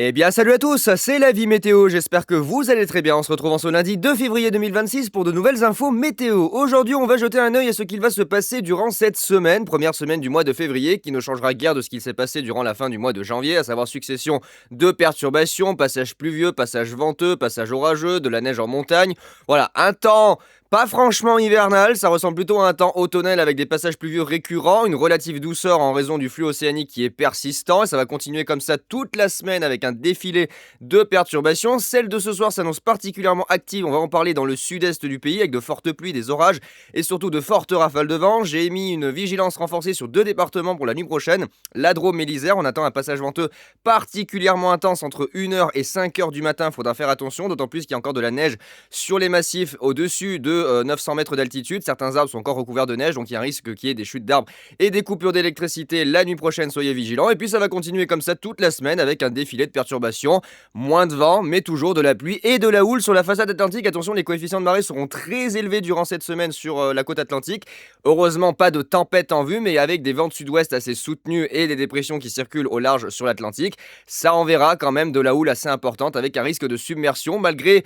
Eh bien, salut à tous, c'est la vie météo. J'espère que vous allez très bien. On se retrouve en ce lundi 2 février 2026 pour de nouvelles infos météo. Aujourd'hui, on va jeter un œil à ce qu'il va se passer durant cette semaine, première semaine du mois de février, qui ne changera guère de ce qu'il s'est passé durant la fin du mois de janvier, à savoir succession de perturbations, passage pluvieux, passage venteux, passage orageux, de la neige en montagne. Voilà, un temps pas franchement hivernal, ça ressemble plutôt à un temps automnal avec des passages pluvieux récurrents, une relative douceur en raison du flux océanique qui est persistant, et ça va continuer comme ça toute la semaine avec un défilé de perturbations. Celle de ce soir s'annonce particulièrement active, on va en parler dans le sud-est du pays avec de fortes pluies, des orages et surtout de fortes rafales de vent. J'ai émis une vigilance renforcée sur 2 départements pour la nuit prochaine, la Drôme et l'Isère. On attend un passage venteux particulièrement intense entre 1h et 5h du matin, faudra faire attention, d'autant plus qu'il y a encore de la neige sur les massifs au-dessus de 900 mètres d'altitude. Certains arbres sont encore recouverts de neige, donc il y a un risque qu'il y ait des chutes d'arbres et des coupures d'électricité la nuit prochaine, soyez vigilants. Et puis ça va continuer comme ça toute la semaine avec un défilé de perturbations, moins de vent, mais toujours de la pluie et de la houle sur la façade atlantique. Attention, les coefficients de marée seront très élevés durant cette semaine sur la côte atlantique. Heureusement, pas de tempête en vue, mais avec des vents de sud-ouest assez soutenus et des dépressions qui circulent au large sur l'Atlantique, ça enverra quand même de la houle assez importante avec un risque de submersion malgré...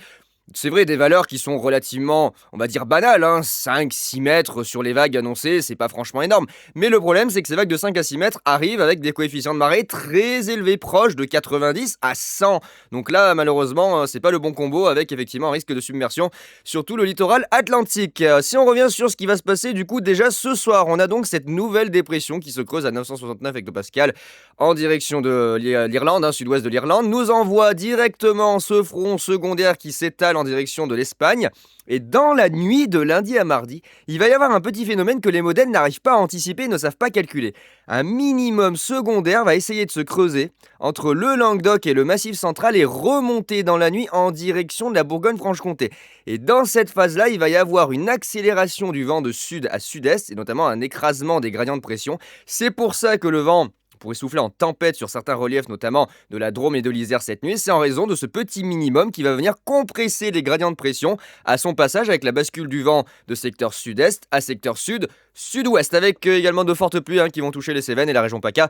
C'est vrai, des valeurs qui sont relativement, on va dire, banales, 5-6 mètres sur les vagues annoncées, c'est pas franchement énorme. Mais le problème, c'est que ces vagues de 5 à 6 mètres arrivent avec des coefficients de marée très élevés, proches de 90 à 100. Donc là, malheureusement, c'est pas le bon combo avec effectivement un risque de submersion sur tout le littoral atlantique. Si on revient sur ce qui va se passer, du coup, déjà ce soir, on a donc cette nouvelle dépression qui se creuse à 969 hectopascales en direction de l'Irlande, sud-ouest de l'Irlande, nous envoie directement ce front secondaire qui s'étale en direction de l'Espagne. Et dans la nuit de lundi à mardi, il va y avoir un petit phénomène que les modèles n'arrivent pas à anticiper et ne savent pas calculer. Un minimum secondaire va essayer de se creuser entre le Languedoc et le Massif central et remonter dans la nuit en direction de la Bourgogne-Franche-Comté. Et dans cette phase-là, il va y avoir une accélération du vent de sud à sud-est et notamment un écrasement des gradients de pression. C'est pour ça que le vent pourrait souffler en tempête sur certains reliefs, notamment de la Drôme et de l'Isère cette nuit. C'est en raison de ce petit minimum qui va venir compresser les gradients de pression à son passage avec la bascule du vent de secteur sud-est à secteur sud-ouest, avec également de fortes pluies qui vont toucher les Cévennes et la région PACA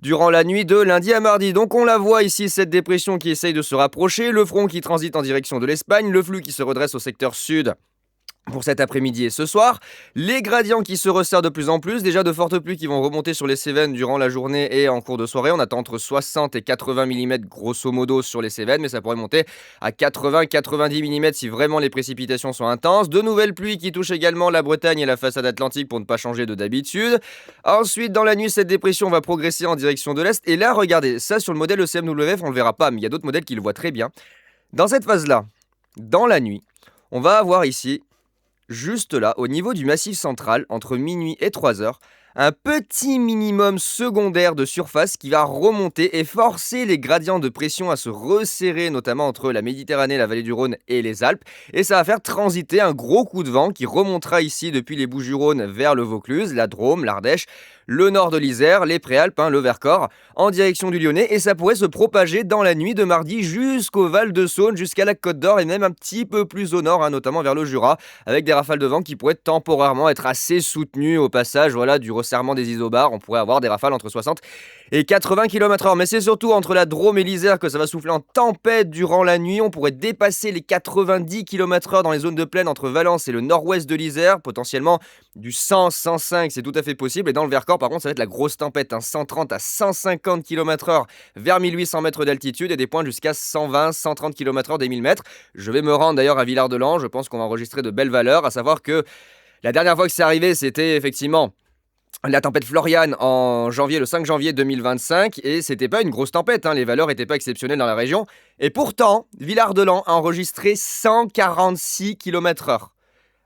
durant la nuit de lundi à mardi. Donc on la voit ici, cette dépression qui essaye de se rapprocher, le front qui transite en direction de l'Espagne, le flux qui se redresse au secteur sud pour cet après-midi et ce soir, les gradients qui se resserrent de plus en plus, déjà de fortes pluies qui vont remonter sur les Cévennes durant la journée et en cours de soirée. On attend entre 60 et 80 mm grosso modo sur les Cévennes, mais ça pourrait monter à 80-90 mm si vraiment les précipitations sont intenses. De nouvelles pluies qui touchent également la Bretagne et la façade atlantique pour ne pas changer de d'habitude. Ensuite, dans la nuit, cette dépression va progresser en direction de l'Est. Et là, regardez, ça sur le modèle ECMWF, on le verra pas, mais il y a d'autres modèles qui le voient très bien. Dans cette phase-là, dans la nuit, on va avoir ici... juste là, au niveau du massif central, entre minuit et 3h, un petit minimum secondaire de surface qui va remonter et forcer les gradients de pression à se resserrer, notamment entre la Méditerranée, la vallée du Rhône et les Alpes. Et ça va faire transiter un gros coup de vent qui remontera ici depuis les Bouches-du-Rhône vers le Vaucluse, la Drôme, l'Ardèche, le nord de l'Isère, les Préalpes, le Vercors, en direction du Lyonnais, et ça pourrait se propager dans la nuit de mardi jusqu'au Val-de-Saône, jusqu'à la Côte d'Or, et même un petit peu plus au nord, notamment vers le Jura, avec des rafales de vent qui pourraient temporairement être assez soutenues au passage du resserrement des isobars. On pourrait avoir des rafales entre 60 et 80 km/h, mais c'est surtout entre la Drôme et l'Isère que ça va souffler en tempête durant la nuit. On pourrait dépasser les 90 km/h dans les zones de plaine entre Valence et le nord-ouest de l'Isère, potentiellement du 100-105, c'est tout à fait possible. Et dans le Vercors, par contre, ça va être la grosse tempête, 130 à 150 km/h vers 1800 mètres d'altitude et des pointes jusqu'à 120-130 km/h des 1000 mètres. Je vais me rendre d'ailleurs à Villard-de-Lans, je pense qu'on va enregistrer de belles valeurs, à savoir que la dernière fois que c'est arrivé, c'était effectivement la tempête Florian en janvier, le 5 janvier 2025, et c'était pas une grosse tempête, les valeurs étaient pas exceptionnelles dans la région, et pourtant, Villard-de-Lans a enregistré 146 km/h.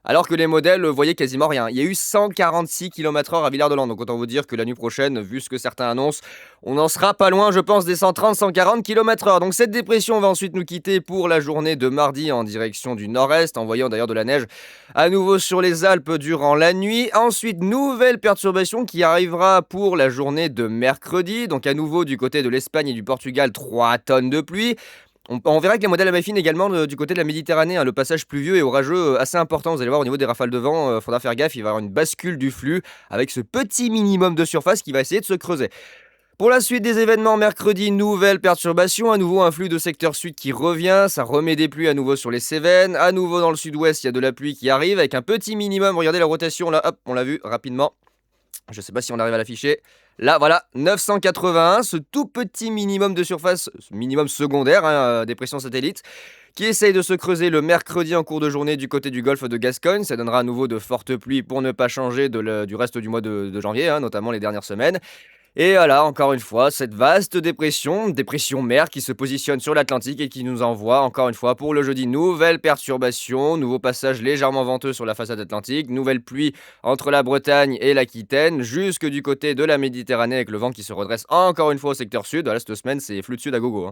Alors que les modèles voyaient quasiment rien. Il y a eu 146 km/h à Villard-de-Lans. Donc autant vous dire que la nuit prochaine, vu ce que certains annoncent, on n'en sera pas loin, je pense, des 130-140 km/h. Donc cette dépression va ensuite nous quitter pour la journée de mardi en direction du nord-est, envoyant d'ailleurs de la neige à nouveau sur les Alpes durant la nuit. Ensuite, nouvelle perturbation qui arrivera pour la journée de mercredi. Donc à nouveau du côté de l'Espagne et du Portugal, 3 tonnes de pluie. On verra que les modèles affine également du côté de la Méditerranée, le passage pluvieux et orageux assez important. Vous allez voir au niveau des rafales de vent, faudra faire gaffe, il va y avoir une bascule du flux avec ce petit minimum de surface qui va essayer de se creuser. Pour la suite des événements, mercredi, nouvelle perturbation, à nouveau un flux de secteur sud qui revient, ça remet des pluies à nouveau sur les Cévennes, à nouveau dans le sud-ouest, il y a de la pluie qui arrive avec un petit minimum, regardez la rotation là, hop, on l'a vu rapidement, je sais pas si on arrive à l'afficher, là voilà, 981, ce tout petit minimum de surface, minimum secondaire, dépression satellite, qui essaye de se creuser le mercredi en cours de journée du côté du golfe de Gascogne, ça donnera à nouveau de fortes pluies pour ne pas changer du reste du mois de janvier, notamment les dernières semaines. Et voilà, encore une fois, cette vaste dépression mer qui se positionne sur l'Atlantique et qui nous envoie, encore une fois, pour le jeudi, nouvelle perturbation, nouveau passage légèrement venteux sur la façade atlantique, nouvelle pluie entre la Bretagne et l'Aquitaine, jusque du côté de la Méditerranée avec le vent qui se redresse encore une fois au secteur sud. Voilà, cette semaine, c'est flux de sud à gogo.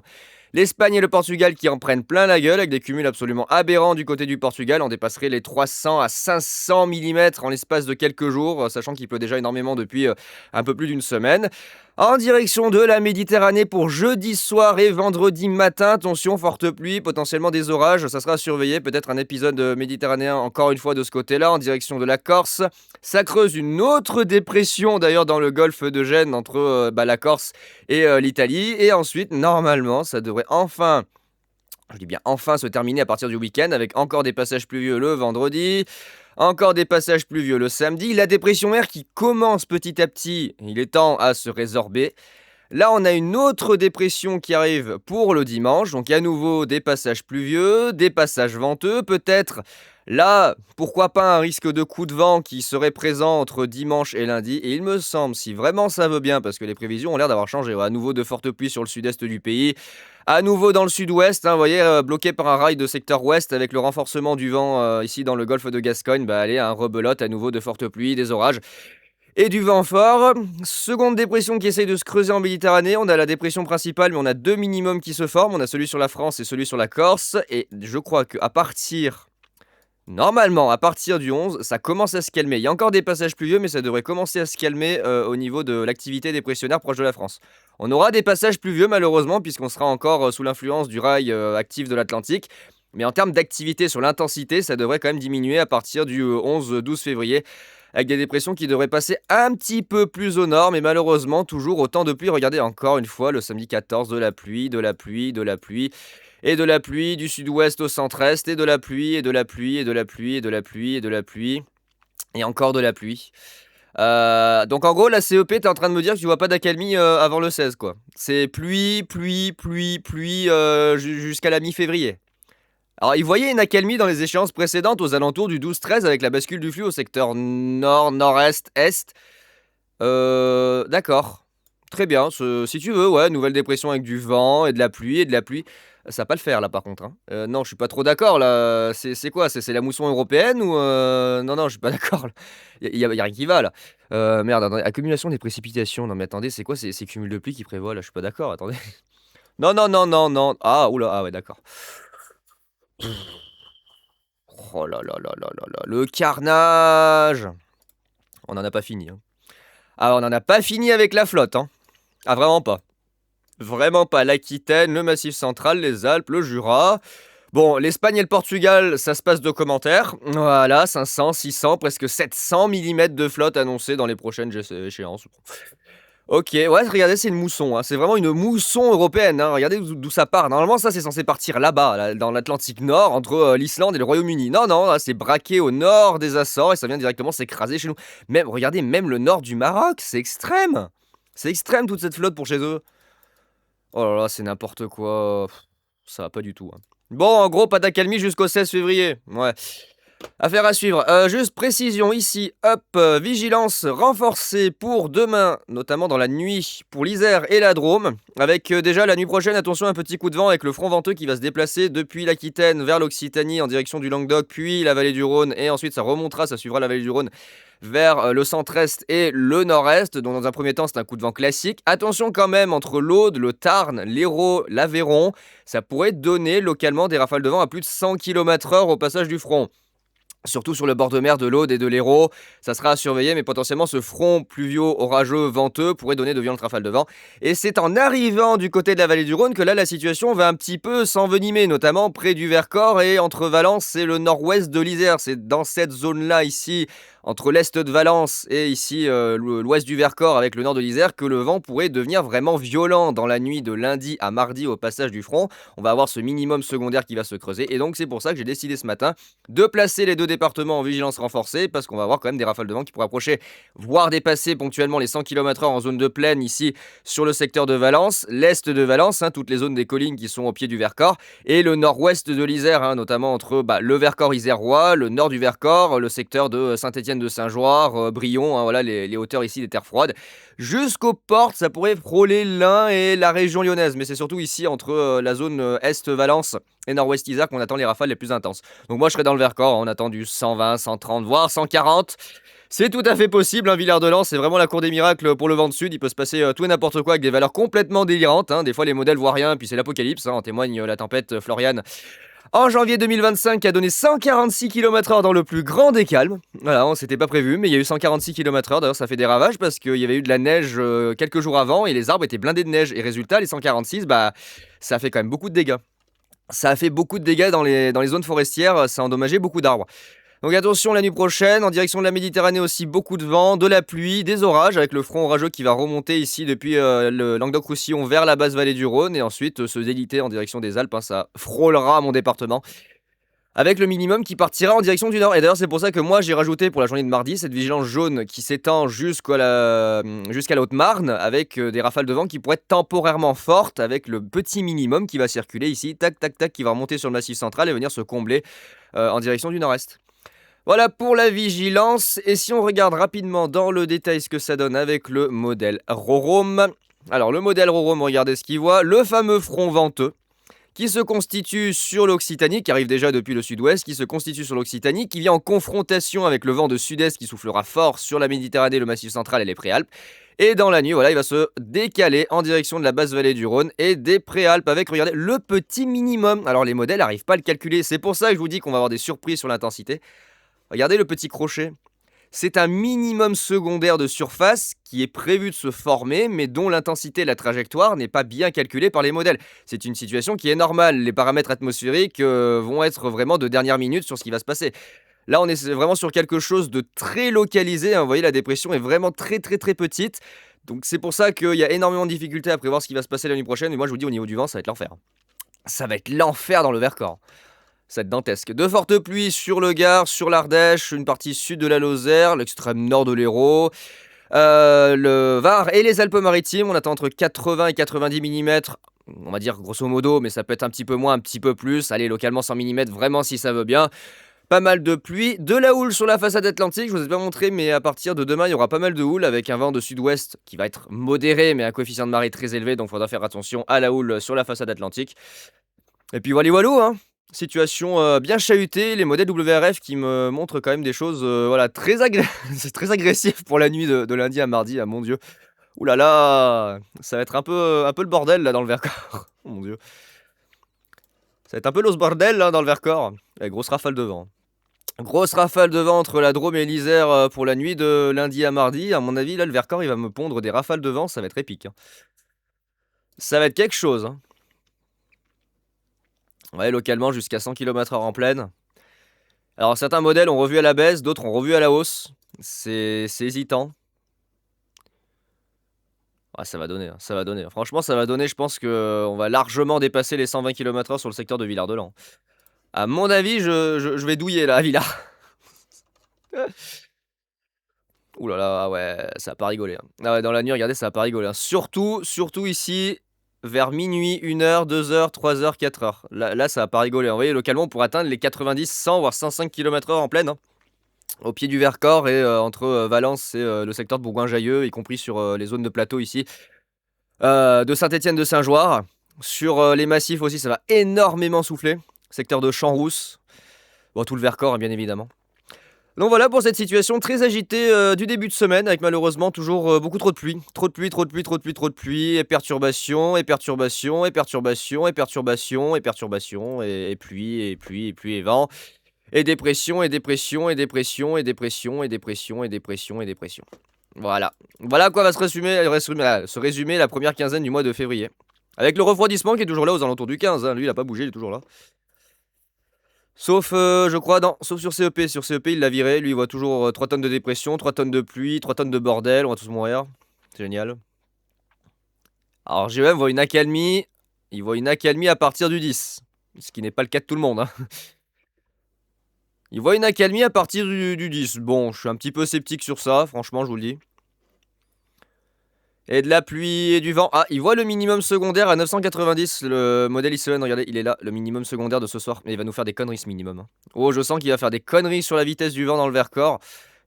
L'Espagne et le Portugal qui en prennent plein la gueule avec des cumuls absolument aberrants du côté du Portugal. On dépasserait les 300 à 500 mm en l'espace de quelques jours, sachant qu'il pleut déjà énormément depuis un peu plus d'une semaine. En direction de la Méditerranée pour jeudi soir et vendredi matin, attention, forte pluie, potentiellement des orages, ça sera surveillé, peut-être un épisode méditerranéen encore une fois de ce côté-là, en direction de la Corse. Ça creuse une autre dépression d'ailleurs dans le golfe de Gênes entre la Corse et l'Italie, et ensuite normalement ça devrait enfin... Je dis bien enfin se terminer à partir du week-end avec encore des passages pluvieux le vendredi, encore des passages pluvieux le samedi. La dépression mer qui commence petit à petit, il est temps à se résorber. Là, on a une autre dépression qui arrive pour le dimanche, donc à nouveau des passages pluvieux, des passages venteux, peut-être là, pourquoi pas un risque de coup de vent qui serait présent entre dimanche et lundi, et il me semble, si vraiment ça veut bien, parce que les prévisions ont l'air d'avoir changé, à nouveau de fortes pluies sur le sud-est du pays, à nouveau dans le sud-ouest, vous voyez, bloqué par un rail de secteur ouest avec le renforcement du vent ici dans le golfe de Gascogne, allez, un rebelote, à nouveau de fortes pluies, des orages. Et du vent fort. Seconde dépression qui essaye de se creuser en Méditerranée. On a la dépression principale, mais on a deux minimums qui se forment. On a celui sur la France et celui sur la Corse. Et je crois qu'à partir... Normalement, à partir du 11, ça commence à se calmer. Il y a encore des passages pluvieux, mais ça devrait commencer à se calmer au niveau de l'activité dépressionnaire proche de la France. On aura des passages pluvieux, malheureusement, puisqu'on sera encore sous l'influence du rail actif de l'Atlantique. Mais en termes d'activité sur l'intensité, ça devrait quand même diminuer à partir du 11-12 février. Avec des dépressions qui devraient passer un petit peu plus au nord, mais malheureusement, toujours autant de pluie. Regardez encore une fois, le samedi 14, de la pluie, de la pluie, de la pluie, et de la pluie du sud-ouest au centre-est, et de la pluie, et de la pluie, et de la pluie, et de la pluie, et de la pluie, et encore de la pluie. Donc en gros, la CEP, t'es en train de me dire que tu vois pas d'accalmie avant le 16, quoi. C'est pluie, pluie, pluie, pluie, jusqu'à la mi-février. Alors, il voyait une accalmie dans les échéances précédentes aux alentours du 12-13 avec la bascule du flux au secteur nord, nord-est, est. D'accord. Très bien. Si tu veux, ouais, nouvelle dépression avec du vent et de la pluie Ça va pas le faire là par contre. Non, je suis pas trop d'accord là. C'est quoi? C'est la mousson européenne ou non, je suis pas d'accord. Y a rien qui va là. Merde, attendez, accumulation des précipitations. Non mais attendez, c'est quoi ces cumuls de pluie qui prévoient là? Je suis pas d'accord, attendez. Non, non, non, non, non. Ah, oula, ah ouais, d'accord. Oh là là là là là là, le carnage! On n'en a pas fini, hein. Ah, on n'en a pas fini avec la flotte, hein. Ah, vraiment pas. Vraiment pas. L'Aquitaine, le Massif central, les Alpes, le Jura. Bon, l'Espagne et le Portugal, ça se passe de commentaires. Voilà, 500, 600, presque 700 mm de flotte annoncée dans les prochaines échéances. Ok, ouais, regardez, c'est une mousson, hein. C'est vraiment une mousson européenne, hein. Regardez d'où ça part. Normalement, ça, c'est censé partir là-bas, là, dans l'Atlantique Nord, entre l'Islande et le Royaume-Uni. Non, non, là, c'est braqué au nord des Açores et ça vient directement s'écraser chez nous. Même, regardez, même le nord du Maroc, c'est extrême. C'est extrême, toute cette flotte pour chez eux. Oh là là, c'est n'importe quoi. Ça va pas du tout, hein. Bon, en gros, pas d'accalmie jusqu'au 16 février. Ouais. Affaire à suivre. Juste précision ici, hop, vigilance renforcée pour demain, notamment dans la nuit, pour l'Isère et la Drôme. Avec déjà la nuit prochaine, attention, un petit coup de vent avec le front venteux qui va se déplacer depuis l'Aquitaine vers l'Occitanie en direction du Languedoc, puis la vallée du Rhône, et ensuite ça remontera, ça suivra la vallée du Rhône vers le centre-est et le nord-est. Donc dans un premier temps, c'est un coup de vent classique. Attention quand même, entre l'Aude, le Tarn, l'Hérault, l'Aveyron, ça pourrait donner localement des rafales de vent à plus de 100 km/h au passage du front. Surtout sur le bord de mer de l'Aude et de l'Hérault, ça sera à surveiller, mais potentiellement ce front pluvio-orageux venteux pourrait donner de violentes rafales de vent. Et c'est en arrivant du côté de la vallée du Rhône que là la situation va un petit peu s'envenimer, notamment près du Vercors et entre Valence et le nord-ouest de l'Isère. C'est dans cette zone-là ici, entre l'est de Valence et ici l'ouest du Vercors avec le nord de l'Isère que le vent pourrait devenir vraiment violent dans la nuit de lundi à mardi au passage du front. On va avoir ce minimum secondaire qui va se creuser et donc c'est pour ça que j'ai décidé ce matin de placer les deux départements en vigilance renforcée parce qu'on va avoir quand même des rafales de vent qui pourraient approcher, voire dépasser ponctuellement les 100 km/h en zone de plaine ici sur le secteur de Valence, l'est de Valence, toutes les zones des collines qui sont au pied du Vercors et le nord-ouest de l'Isère, notamment entre le Vercors isérois, le nord du Vercors, le secteur de Saint-Étienne-de-Saint-Joire, Brion, voilà les hauteurs ici des terres froides. Jusqu'aux portes, ça pourrait frôler l'Ain et la région lyonnaise, mais c'est surtout ici entre la zone est Valence et nord-ouest Isère qu'on attend les rafales les plus intenses. Donc moi je serai dans le Vercors, on attend du 120, 130, voire 140. C'est tout à fait possible, Villard-de-Lans, c'est vraiment la cour des miracles pour le vent de sud, il peut se passer tout et n'importe quoi avec des valeurs complètement délirantes, des fois les modèles voient rien, puis c'est l'apocalypse, en témoigne la tempête Florian en janvier 2025 qui a donné 146 km/h dans le plus grand des calmes. Voilà, on s'était pas prévu, mais il y a eu 146 km/h, d'ailleurs ça fait des ravages parce qu'il y avait eu de la neige quelques jours avant et les arbres étaient blindés de neige, et résultat les 146, ça a fait quand même beaucoup de dégâts. Ça a fait beaucoup de dégâts dans les zones forestières, ça a endommagé beaucoup d'arbres. Donc attention la nuit prochaine, en direction de la Méditerranée aussi, beaucoup de vent, de la pluie, des orages, avec le front orageux qui va remonter ici depuis le Languedoc-Roussillon vers la basse vallée du Rhône, et ensuite se déliter en direction des Alpes, ça frôlera mon département, avec le minimum qui partira en direction du nord. Et d'ailleurs c'est pour ça que moi j'ai rajouté pour la journée de mardi cette vigilance jaune qui s'étend jusqu'à la Haute-Marne, avec des rafales de vent qui pourraient être temporairement fortes, avec le petit minimum qui va circuler ici, tac tac tac, qui va remonter sur le massif central et venir se combler en direction du nord-est. Voilà pour la vigilance, et si on regarde rapidement dans le détail ce que ça donne avec le modèle Rorome. Alors le modèle Rorome, regardez ce qu'il voit, le fameux front venteux qui se constitue sur l'Occitanie, qui arrive déjà depuis le sud-ouest, qui se constitue sur l'Occitanie, qui vient en confrontation avec le vent de sud-est qui soufflera fort sur la Méditerranée, le Massif central et les Préalpes. Et dans la nuit, voilà, il va se décaler en direction de la basse vallée du Rhône et des Préalpes avec, regardez, le petit minimum. Alors les modèles n'arrivent pas à le calculer, c'est pour ça que je vous dis qu'on va avoir des surprises sur l'intensité. Regardez le petit crochet. C'est un minimum secondaire de surface qui est prévu de se former, mais dont l'intensité et la trajectoire n'est pas bien calculée par les modèles. C'est une situation qui est normale. Les paramètres atmosphériques vont être vraiment de dernière minute sur ce qui va se passer. Là, on est vraiment sur quelque chose de très localisé. Vous voyez, la dépression est vraiment très très très petite. Donc c'est pour ça qu'il y a énormément de difficultés à prévoir ce qui va se passer la nuit prochaine. Et moi, je vous dis, au niveau du vent, ça va être l'enfer. Ça va être l'enfer dans le Vercors. Ça va être dantesque. De fortes pluies sur le Gard, sur l'Ardèche, une partie sud de la Lozère, l'extrême nord de l'Hérault, le Var et les Alpes-Maritimes. On attend entre 80 et 90 mm, on va dire grosso modo, mais ça peut être un petit peu moins, un petit peu plus. Allez, localement 100 mm, vraiment si ça veut bien. Pas mal de pluie, de la houle sur la façade atlantique, je vous ai pas montré, mais à partir de demain, il y aura pas mal de houle avec un vent de sud-ouest qui va être modéré, mais un coefficient de marée très élevé, donc il faudra faire attention à la houle sur la façade atlantique. Et puis voilà, situation bien chahutée, les modèles WRF qui me montrent quand même des choses voilà, c'est très agressif pour la nuit de lundi à mardi, mon dieu. Ouh là là, ça va être un peu le bordel là dans le Vercors. Oh mon dieu. Ça va être un peu l'os bordel là dans le Vercors. Grosse rafale de vent. Grosse rafale de vent entre la Drôme et l'Isère pour la nuit de lundi à mardi. À mon avis, là, le Vercors, il va me pondre des rafales de vent, ça va être épique. Ça va être quelque chose. Ouais, localement jusqu'à 100 km/h en pleine. Alors certains modèles ont revu à la baisse, d'autres ont revu à la hausse. C'est hésitant. Ouais, ça va donner, ça va donner. Franchement, ça va donner, je pense qu'on va largement dépasser les 120 km/h sur le secteur de Villard-de-Lans. À mon avis, je vais douiller là, à Villard. Ouh là là, ouais, ça va pas rigoler. Ah ouais, dans la nuit, regardez, ça va pas rigoler. Surtout ici, vers minuit, 1h, 2h, 3h, 4h. Là, ça va pas rigoler. Vous voyez, localement, on pourrait atteindre les 90, 100, voire 105 km/h en pleine. Au pied du Vercors et entre Valence et le secteur de Bourgoin-Jallieu, y compris sur les zones de plateau ici. De Saint-Étienne-de-Saint-Joire. Sur les massifs aussi, ça va énormément souffler. Secteur de Champs-Rousses. Bon, tout le Vercors, bien évidemment. Donc voilà pour cette situation très agitée du début de semaine, avec malheureusement toujours beaucoup trop de pluie. Trop de pluie, trop de pluie, trop de pluie, trop de pluie, et perturbations, et perturbations, et perturbations, et perturbations, et perturbations, et pluie, et pluie, et pluie, et vent, et dépression, et dépression, et dépression, et dépression, et dépression, et dépression, et dépression. Voilà. Voilà à quoi va se résumer la première quinzaine du mois de février. Avec le refroidissement qui est toujours là aux alentours du 15, lui il a pas bougé, il est toujours là. Sauf, je crois, non, sauf sur CEP. Sur CEP, il l'a viré. Lui, il voit toujours 3 tonnes de dépression, 3 tonnes de pluie, 3 tonnes de bordel. On va tous mourir. C'est génial. Alors, GEM voit une accalmie. Il voit une accalmie à partir du 10. Ce qui n'est pas le cas de tout le monde, hein. Il voit une accalmie à partir du 10. Bon, je suis un petit peu sceptique sur ça, franchement, je vous le dis. Et de la pluie et du vent. Ah, il voit le minimum secondaire à 990. Le modèle ICN, regardez, il est là, le minimum secondaire de ce soir. Mais il va nous faire des conneries, ce minimum, hein. Oh, je sens qu'il va faire des conneries sur la vitesse du vent dans le Vercors.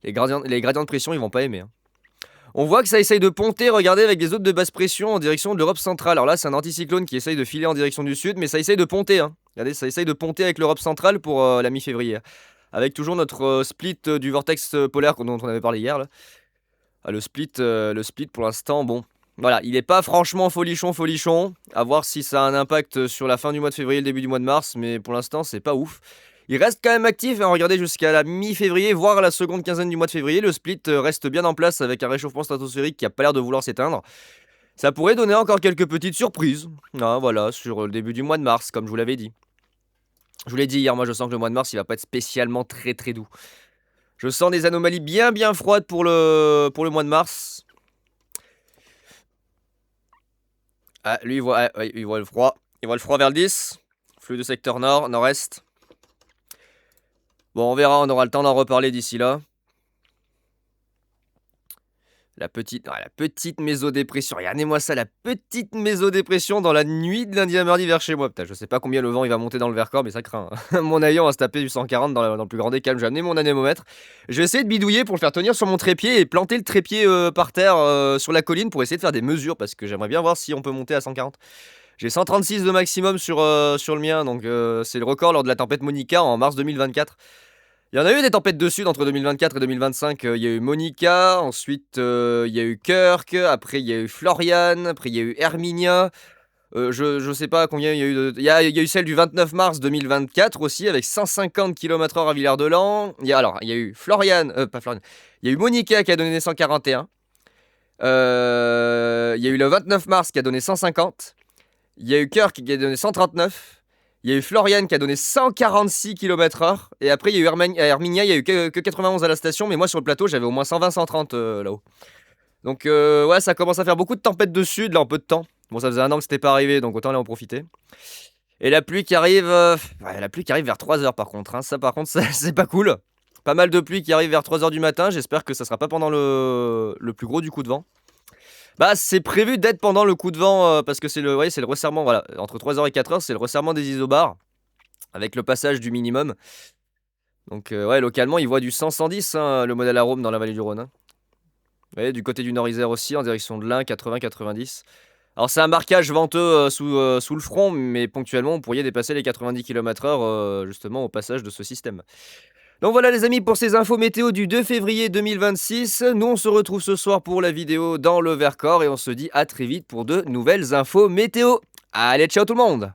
Les gradients de pression, ils vont pas aimer, hein. On voit que ça essaye de ponter, regardez, avec des zones de basse pression en direction de l'Europe centrale. Alors là, c'est un anticyclone qui essaye de filer en direction du sud, mais ça essaye de ponter, hein. Regardez, ça essaye de ponter avec l'Europe centrale pour la mi-février. Avec toujours notre split du vortex polaire dont on avait parlé hier, là. Ah, le split pour l'instant, bon. Voilà, il n'est pas franchement folichon. À voir si ça a un impact sur la fin du mois de février, le début du mois de mars, mais pour l'instant, c'est pas ouf. Il reste quand même actif, hein, regardez, jusqu'à la mi-février, voire la seconde quinzaine du mois de février. Le split reste bien en place avec un réchauffement stratosphérique qui a pas l'air de vouloir s'éteindre. Ça pourrait donner encore quelques petites surprises, hein, voilà, sur le début du mois de mars, comme je vous l'avais dit. Je vous l'ai dit hier, moi je sens que le mois de mars, il va pas être spécialement très doux. Je sens des anomalies bien froides pour le mois de mars. Ah, lui, il voit le froid. Il voit le froid vers le 10. Flux de secteur nord, nord-est. Bon, on verra, on aura le temps d'en reparler d'ici là. La petite mésodépression. Regardez-moi ça, la petite mésodépression dans la nuit de lundi à mardi vers chez moi. Putain, je sais pas combien le vent il va monter dans le Vercors, mais ça craint, hein. Mon avion va se taper du 140 dans le plus grand des calmes. J'ai amené mon anémomètre. Je vais essayer de bidouiller pour le faire tenir sur mon trépied et planter le trépied par terre sur la colline pour essayer de faire des mesures parce que j'aimerais bien voir si on peut monter à 140. J'ai 136 de maximum sur le mien, donc c'est le record lors de la tempête Monica en mars 2024. Il y en a eu des tempêtes de sud entre 2024 et 2025. Il y a eu Monica, ensuite il y a eu Kirk, après il y a eu Florian, après il y a eu Herminia. Je sais pas combien il y a eu de... Il y a eu celle du 29 mars 2024 aussi, avec 150 km/h à Villard-de-Lans. Il y a eu Florian, pas Florian. Il y a eu Monica qui a donné 141. Il y a eu le 29 mars qui a donné 150. Il y a eu Kirk qui a donné 139. Il y a eu Florian qui a donné 146 km/h. Et après, il y a eu Herminia, il n'y a eu que 91 à la station. Mais moi, sur le plateau, j'avais au moins 120-130 là-haut. Donc, ouais, ça commence à faire beaucoup de tempêtes de sud, là, en peu de temps. Bon, ça faisait un an que c'était pas arrivé, donc autant aller en profiter. Et la pluie qui arrive... la pluie qui arrive vers 3h, par contre, hein. Ça, par contre, c'est pas cool. Pas mal de pluie qui arrive vers 3h du matin. J'espère que ça sera pas pendant le plus gros du coup de vent. Bah, c'est prévu d'être pendant le coup de vent, parce que c'est le resserrement, voilà, entre 3h et 4h, c'est le resserrement des isobars, avec le passage du minimum. Donc, ouais, localement, il voit du 100-110, hein, le modèle Arome dans la vallée du Rhône, hein. Vous voyez, du côté du Nord-Isère aussi, en direction de l'Ain, 80-90. Alors, c'est un marquage venteux sous le front, mais ponctuellement, vous pourriez dépasser les 90 km/h, justement, au passage de ce système. Donc voilà les amis pour ces infos météo du 2 février 2026. Nous on se retrouve ce soir pour la vidéo dans le Vercors et on se dit à très vite pour de nouvelles infos météo. Allez, ciao tout le monde!